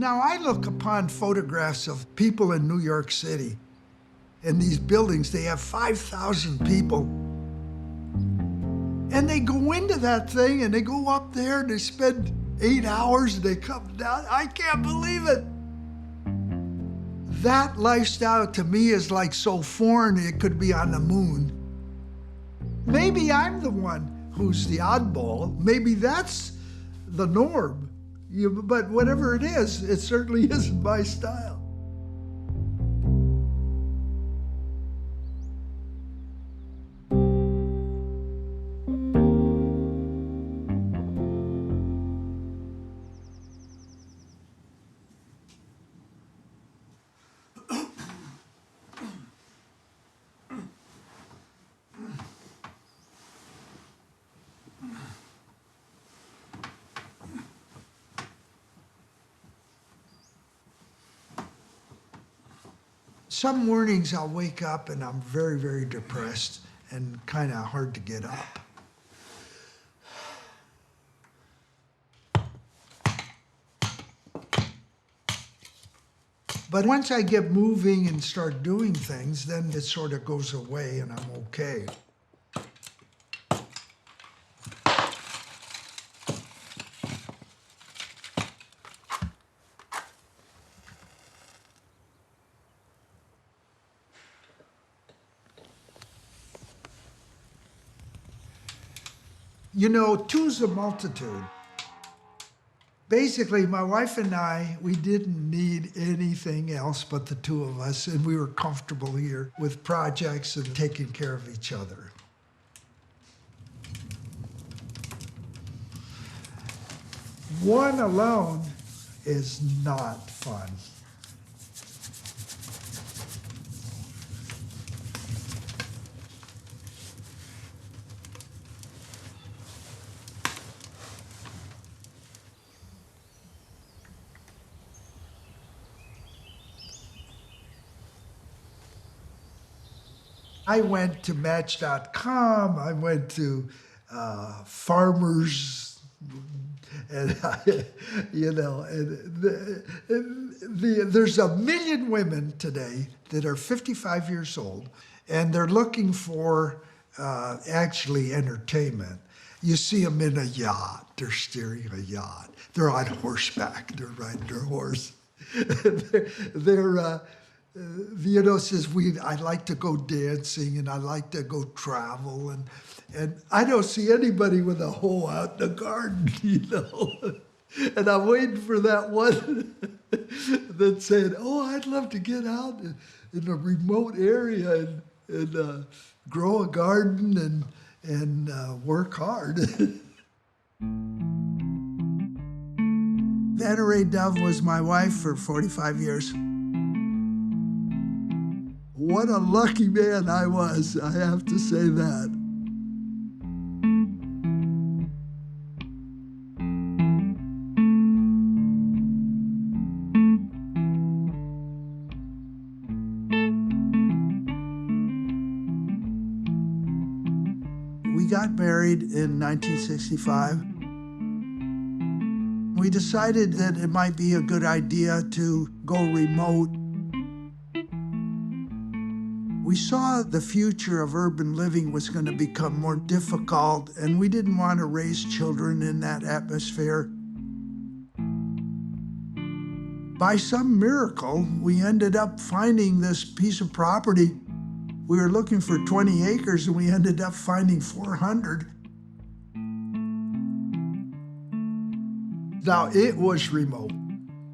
Now I look upon photographs of people in New York City, and these buildings, they have 5,000 people. And they go into that thing and they go up there and they spend 8 hours and they come down. I can't believe it. That lifestyle to me is like so foreign it could be on the moon. Maybe I'm the one who's the oddball. Maybe that's the norm. But whatever it is, it certainly isn't my style. Some mornings I'll wake up and I'm very, very depressed and kind of hard to get up. But once I get moving and start doing things, then it sort of goes away and I'm okay. You know, two's a multitude. Basically, my wife and I, we didn't need anything else but the two of us, and we were comfortable here with projects and taking care of each other. One alone is not fun. I went to Match.com, I went to farmers, and there's 1 million women today that are 55 years old, and they're looking for actually entertainment. You see them in a yacht, they're steering a yacht. They're on horseback, they're riding their horse. Says, I like to go dancing and I like to go travel, and I don't see anybody with a hoe out in the garden, And I'm waiting for that one that said, oh, I'd love to get out in a remote area and grow a garden and work hard. Vanna Ray Dove was my wife for 45 years. What a lucky man I was, I have to say that. We got married in 1965. We decided that it might be a good idea to go remote. We saw the future of urban living was going to become more difficult, and we didn't want to raise children in that atmosphere. By some miracle, we ended up finding this piece of property. We were looking for 20 acres, and we ended up finding 400. Now, it was remote.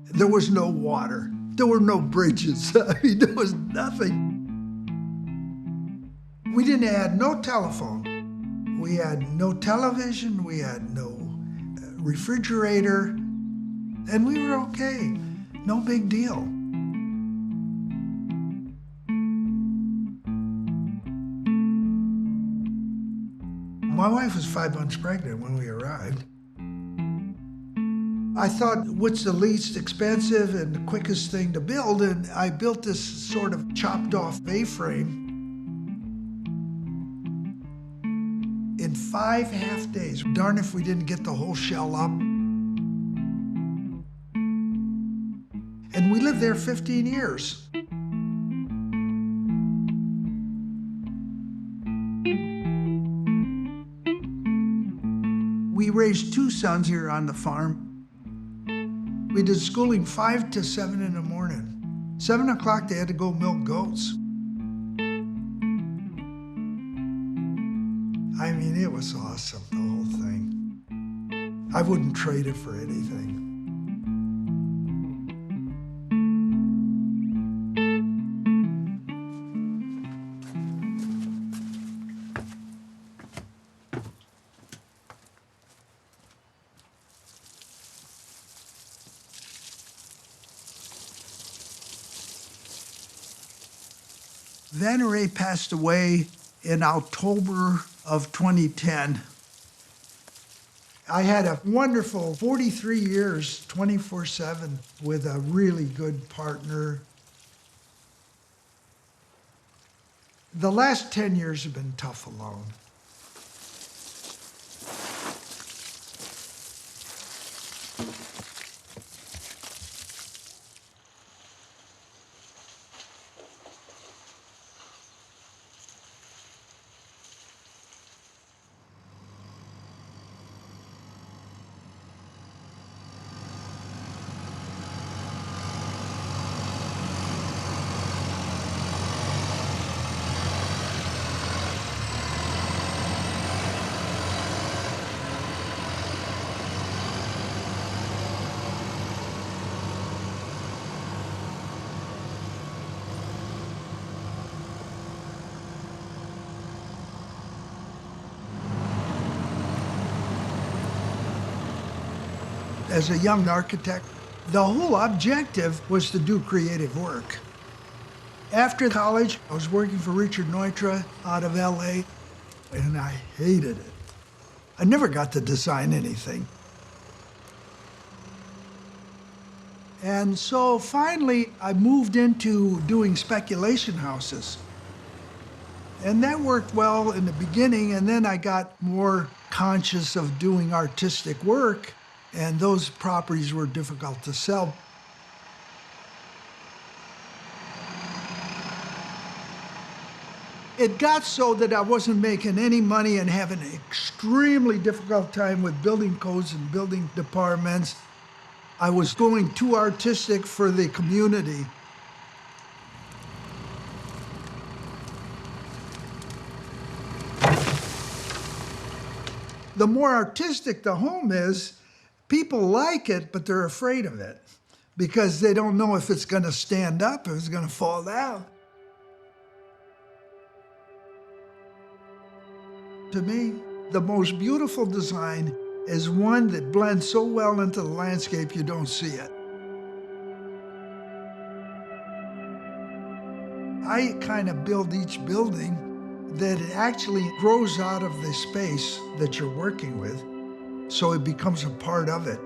There was no water. There were no bridges. I mean, there was nothing. We didn't have no telephone. We had no television. We had no refrigerator. And we were okay. No big deal. My wife was 5 months pregnant when we arrived. I thought, what's the least expensive and the quickest thing to build? And I built this sort of chopped off A-frame. In 5 half days. Darn if we didn't get the whole shell up. we lived there 15 years. We raised 2 sons here on the farm. We did schooling 5 to 7 in the morning. 7 o'clock, they had to go milk goats. I mean, it was awesome, the whole thing. I wouldn't trade it for anything. Van Ray passed away in October of 2010. I had a wonderful 43 years, 24/7, with a really good partner. The last 10 years have been tough alone. As a young architect, the whole objective was to do creative work. After college, I was working for Richard Neutra out of LA, and I hated it. I never got to design anything. And so finally, I moved into doing speculation houses. And that worked well in the beginning, and then I got more conscious of doing artistic work, and those properties were difficult to sell. It got so that I wasn't making any money and having an extremely difficult time with building codes and building departments. I was going too artistic for the community. The more artistic the home is, people like it, but they're afraid of it because they don't know if it's going to stand up, if it's going to fall down. To me, the most beautiful design is one that blends so well into the landscape you don't see it. I kind of build each building that it actually grows out of the space that you're working with, so it becomes a part of it.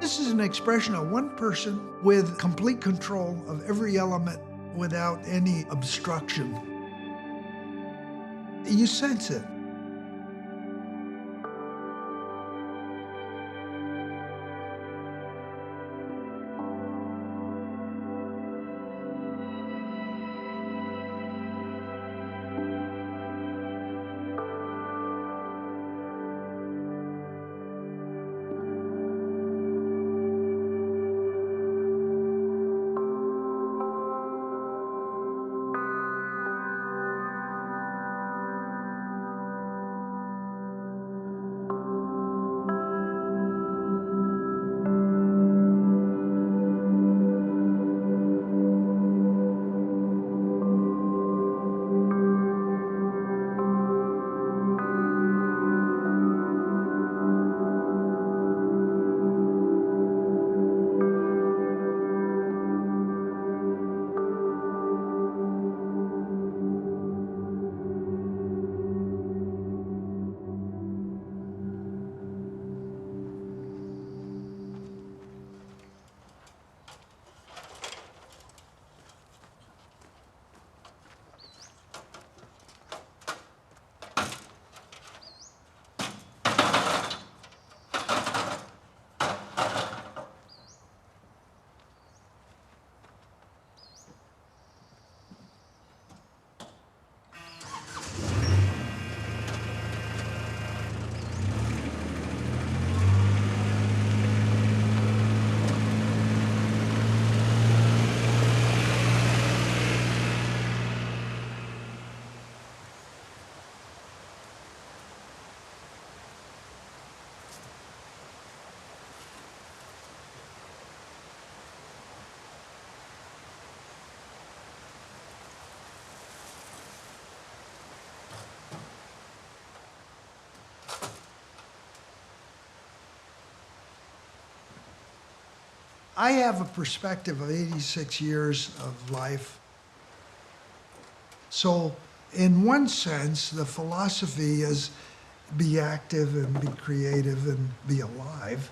This is an expression of one person with complete control of every element without any obstruction. You sense it. I have a perspective of 86 years of life. So, in one sense, the philosophy is be active and be creative and be alive.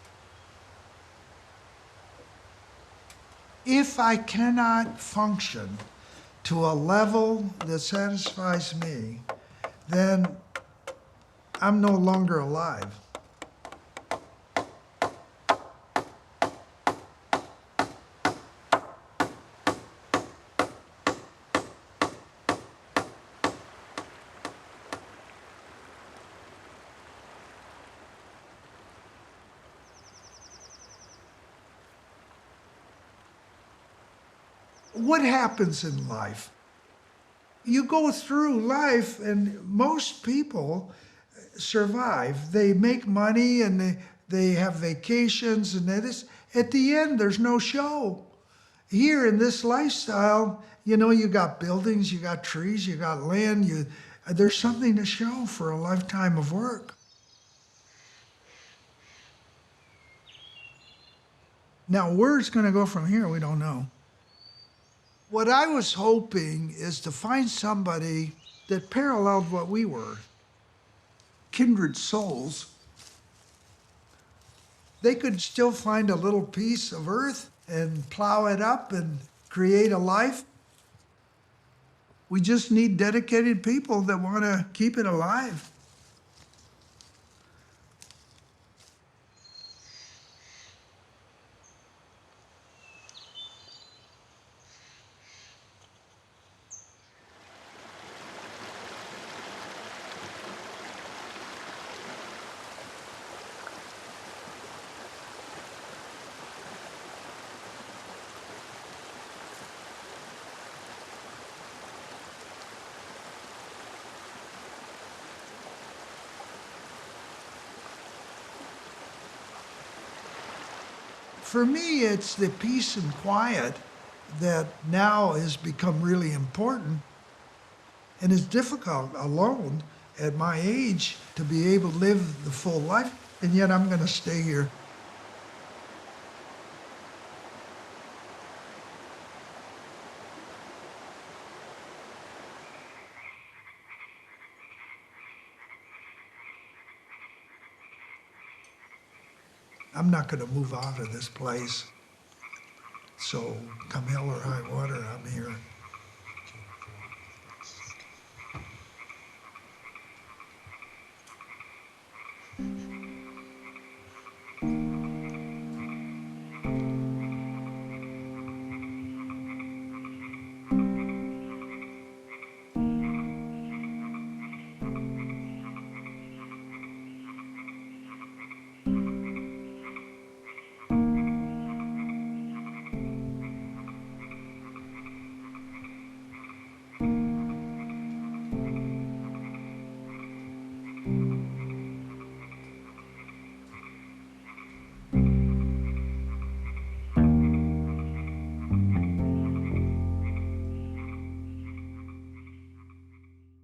If I cannot function to a level that satisfies me, then I'm no longer alive. What happens in life? You go through life, and most people survive. They make money and they have vacations, and at the end, there's no show. Here in this lifestyle, you got buildings, you got trees, you got land, there's something to show for a lifetime of work. Now, where it's going to go from here, we don't know. What I was hoping is to find somebody that paralleled what we were, kindred souls. They could still find a little piece of earth and plow it up and create a life. We just need dedicated people that want to keep it alive. For me, it's the peace and quiet that now has become really important. And it's difficult alone at my age to be able to live the full life, and yet I'm going to stay here. I'm not going to move out of this place. So come hell or high water, I'm here.